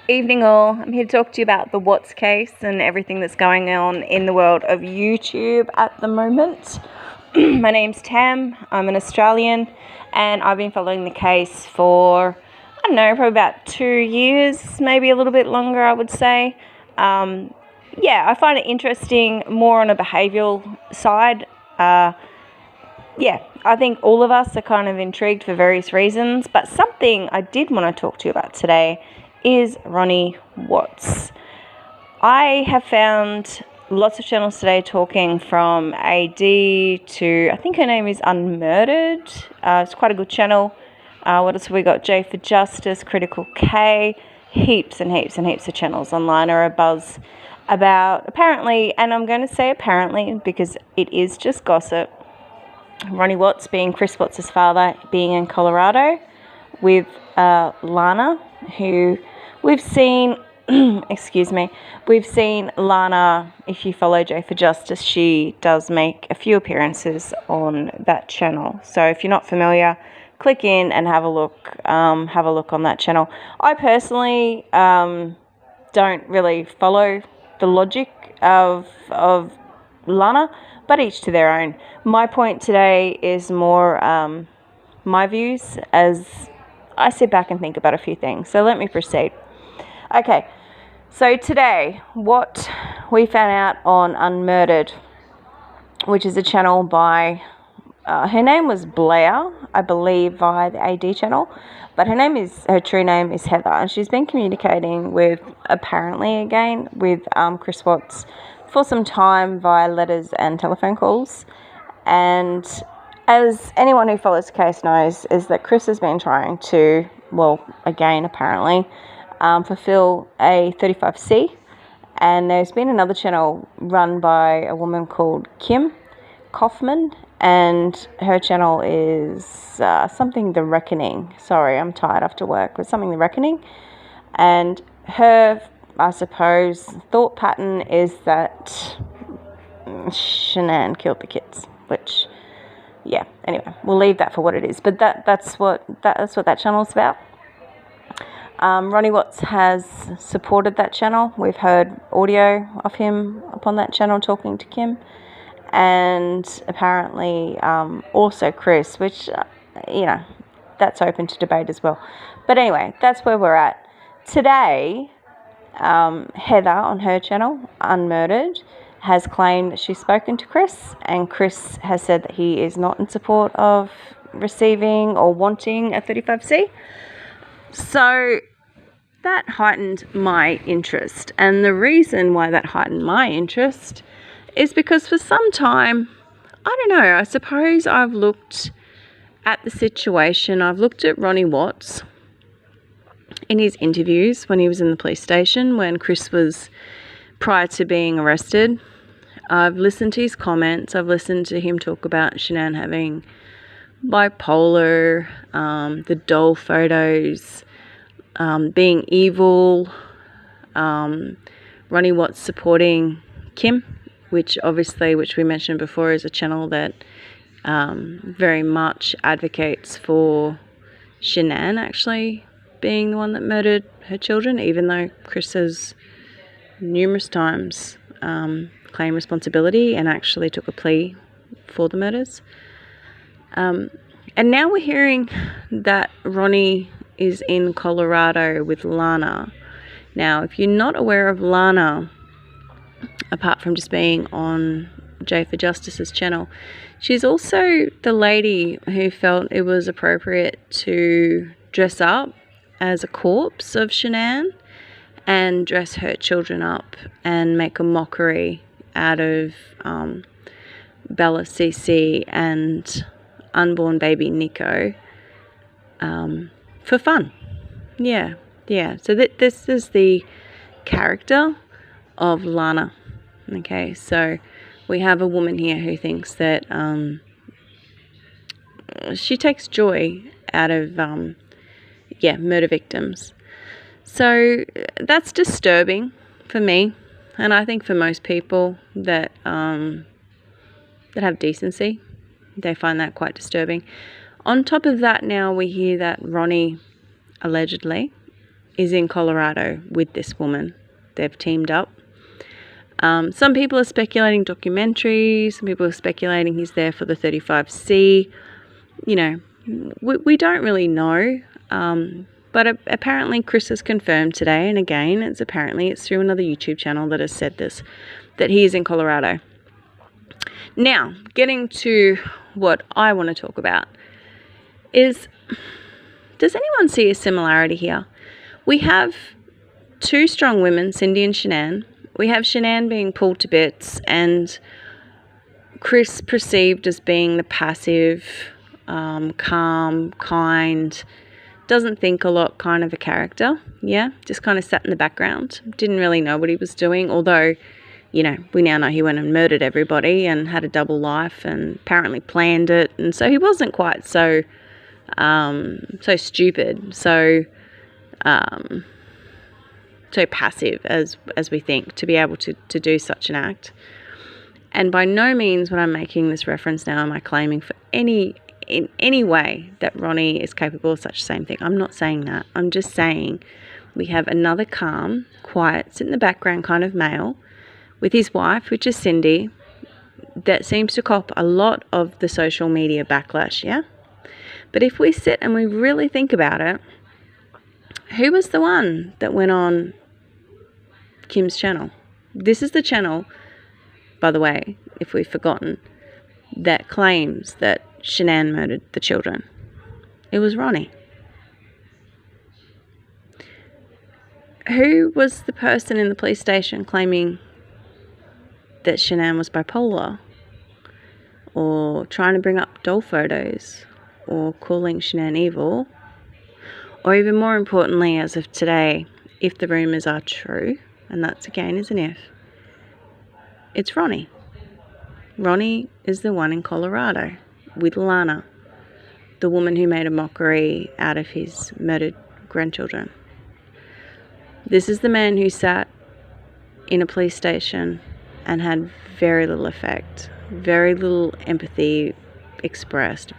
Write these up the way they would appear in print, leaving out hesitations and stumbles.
Evening all. I'm here to talk to you about the Watts case and everything that's going on in the world of YouTube at the moment. My name's Tam. I'm an Australian and I've been following the case for, I don't know, probably about 2 years, maybe a little bit longer, I would say. I find it interesting more on a behavioural side. I think all of us are kind of intrigued for various reasons, but something I did want to talk to you about today is Ronnie Watts. I have found lots of channels today talking from AD to, I think her name is Unmurdered. It's quite a good channel. What else have we got? J for Justice, Critical K, heaps and heaps and heaps of channels online are abuzz about, apparently, and I'm going to say apparently because it is just gossip, Ronnie Watts, being Chris Watts' father, being in Colorado with Lana, who we've seen, we've seen Lana, if you follow J for Justice, she does make a few appearances on that channel. So if you're not familiar, click in and have a look on that channel. I personally don't really follow the logic of Lana, but each to their own. My point today is more my views as I sit back and think about a few things. So let me proceed. Okay, so today what we found out on Unmurdered, which is a channel by, her name was Blair, I believe, via the AD channel, but her true name is Heather, and she's been communicating with, apparently again, with Chris Watts for some time via letters and telephone calls. And as anyone who follows the case knows, is that Chris has been trying to, well, again, apparently, fulfill a 35C. And there's been another channel run by a woman called Kim Kaufman, and her channel is something The Reckoning. Sorry, I'm tired after work, but something The Reckoning. And her, I suppose, thought pattern is that Shanann killed the kids, which, yeah, anyway, we'll leave that for what it is. But that's what that channel's about. Ronnie Watts has supported that channel. We've heard audio of him upon that channel talking to Kim, and apparently also Chris, which, that's open to debate as well. But anyway, that's where we're at. Today, Heather on her channel, Unmurdered, has claimed that she's spoken to Chris, and Chris has said that he is not in support of receiving or wanting a 35C. So that heightened my interest, and the reason why that heightened my interest is because for some time, I don't know, I suppose I've looked at the situation, I've looked at Ronnie Watts in his interviews when he was in the police station, when Chris was, prior to being arrested. I've listened to his comments. I've listened to him talk about Shanann having bipolar, the doll photos, being evil, Ronnie Watts supporting Kim, which we mentioned before is a channel that very much advocates for Shanann actually being the one that murdered her children, even though Chris has numerous times claimed responsibility and actually took a plea for the murders. And now we're hearing that Ronnie is in Colorado with Lana. Now, if you're not aware of Lana, apart from just being on J for Justice's channel, she's also the lady who felt it was appropriate to dress up as a corpse of Shanann and dress her children up and make a mockery out of Bella CC and unborn baby Nico for fun. Yeah. So this is the character of Lana. Okay, so we have a woman here who thinks that she takes joy out of murder victims. So that's disturbing for me, and I think for most people that have decency, they find that quite disturbing. On top of that, now we hear that Ronnie allegedly is in Colorado with this woman. They've teamed up. Some people are speculating documentaries. Some people are speculating he's there for the 35C. You know, we don't really know. But apparently Chris has confirmed today, and again, it's through another YouTube channel that has said this, that he is in Colorado. Now, getting to what I want to talk about is, does anyone see a similarity here? We have two strong women, Cindy and Shanann. We have Shanann being pulled to bits and Chris perceived as being the passive, calm, kind, doesn't think a lot kind of a character. Yeah, just kind of sat in the background. Didn't really know what he was doing, although, you know, we now know he went and murdered everybody and had a double life and apparently planned it. And so he wasn't quite so stupid, so passive as we think, to be able to do such an act. And by no means, when I'm making this reference now, am I claiming in any way that Ronnie is capable of such the same thing. I'm not saying that. I'm just saying we have another calm, quiet, sit in the background kind of male with his wife, which is Cindy, that seems to cop a lot of the social media backlash, yeah? But if we sit and we really think about it, who was the one that went on Kim's channel? This is the channel, by the way, if we've forgotten, that claims that Shanann murdered the children. It was Ronnie. Who was the person in the police station claiming that Shanann was bipolar, or trying to bring up doll photos, or calling Shanann evil, or even more importantly, as of today, if the rumours are true, and that's again is an if, it's Ronnie. Ronnie is the one in Colorado with Lana, the woman who made a mockery out of his murdered grandchildren. This is the man who sat in a police station and had very little effect, very little empathy expressed.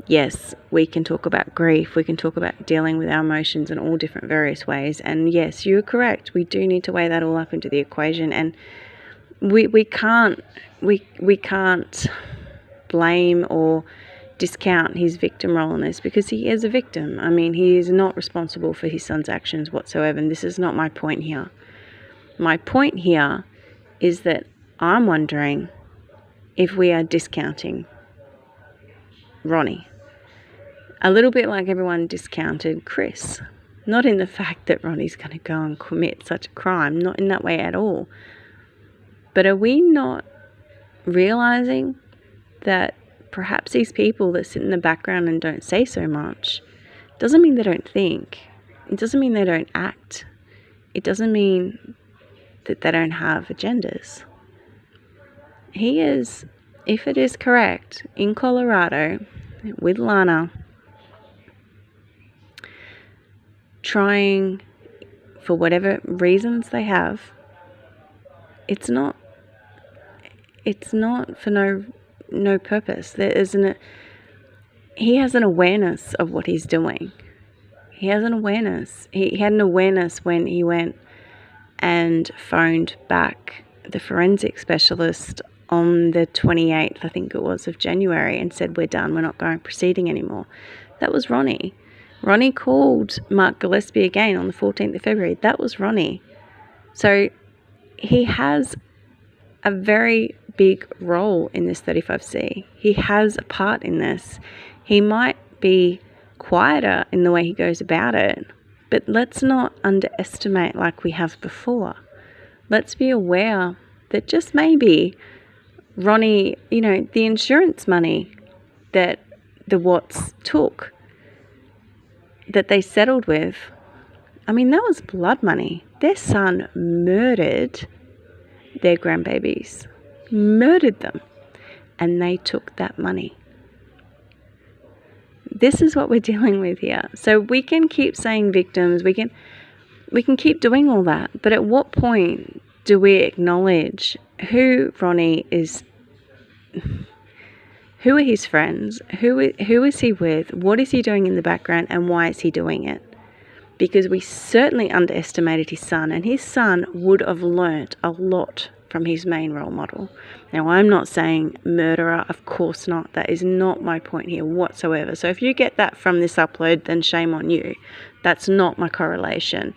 Yes, we can talk about grief, we can talk about dealing with our emotions in all different various ways, and yes, you're correct, we do need to weigh that all up into the equation, and we can't blame or discount his victim role in this, because he is a victim. I mean, he is not responsible for his son's actions whatsoever, and this is not my point here. My point here is that I'm wondering if we are discounting Ronnie. A little bit like everyone discounted Chris. Not in the fact that Ronnie's going to go and commit such a crime, not in that way at all. But are we not realizing that perhaps these people that sit in the background and don't say so much, doesn't mean they don't think. It doesn't mean they don't act. It doesn't mean that they don't have agendas. He is, if it is correct, in Colorado with Lana, trying, for whatever reasons they have, it's not for no purpose. He has an awareness of what he's doing. He has an awareness. He had an awareness when he went and phoned back the forensic specialist on the 28th, I think it was, of January, and said, we're done, we're not going proceeding anymore. That was Ronnie. Ronnie called Mark Gillespie again on the 14th of February. That was Ronnie. So he has a very big role in this 35C. He has a part in this. He might be quieter in the way he goes about it, but let's not underestimate like we have before. Let's be aware that just maybe Ronnie, the insurance money that the Watts took, that they settled with, I mean, that was blood money. Their son murdered their grandbabies, murdered them, and they took that money. This is what we're dealing with here. So we can keep saying victims, we can keep doing all that, but at what point do we acknowledge who Ronnie is? Who are his friends? Who is he with? What is he doing in the background, and why is he doing it? because we certainly underestimated his son, and his son would have learnt a lot from his main role model. Now, I'm not saying murderer, of course not. That is not my point here whatsoever. So if you get that from this upload, then shame on you. That's not my correlation.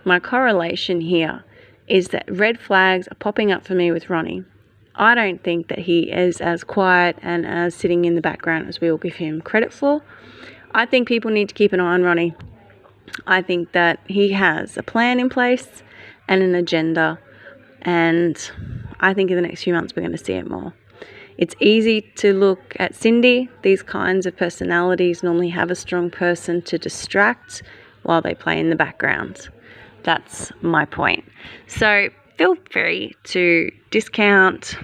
My correlation here is that red flags are popping up for me with Ronnie. I don't think that he is as quiet and as sitting in the background as we all give him credit for. I think people need to keep an eye on Ronnie. I think that he has a plan in place and an agenda, and I think in the next few months we're going to see it more. It's easy to look at Cindy. These kinds of personalities normally have a strong person to distract while they play in the background. That's my point. So feel free to discount,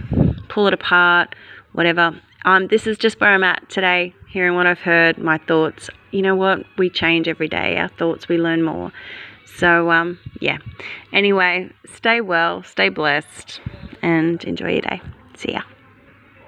pull it apart, whatever. This is just where I'm at today, hearing what I've heard, my thoughts. You know what? We change every day. Our thoughts, we learn more. So, yeah. Anyway, stay well, stay blessed, and enjoy your day. See ya.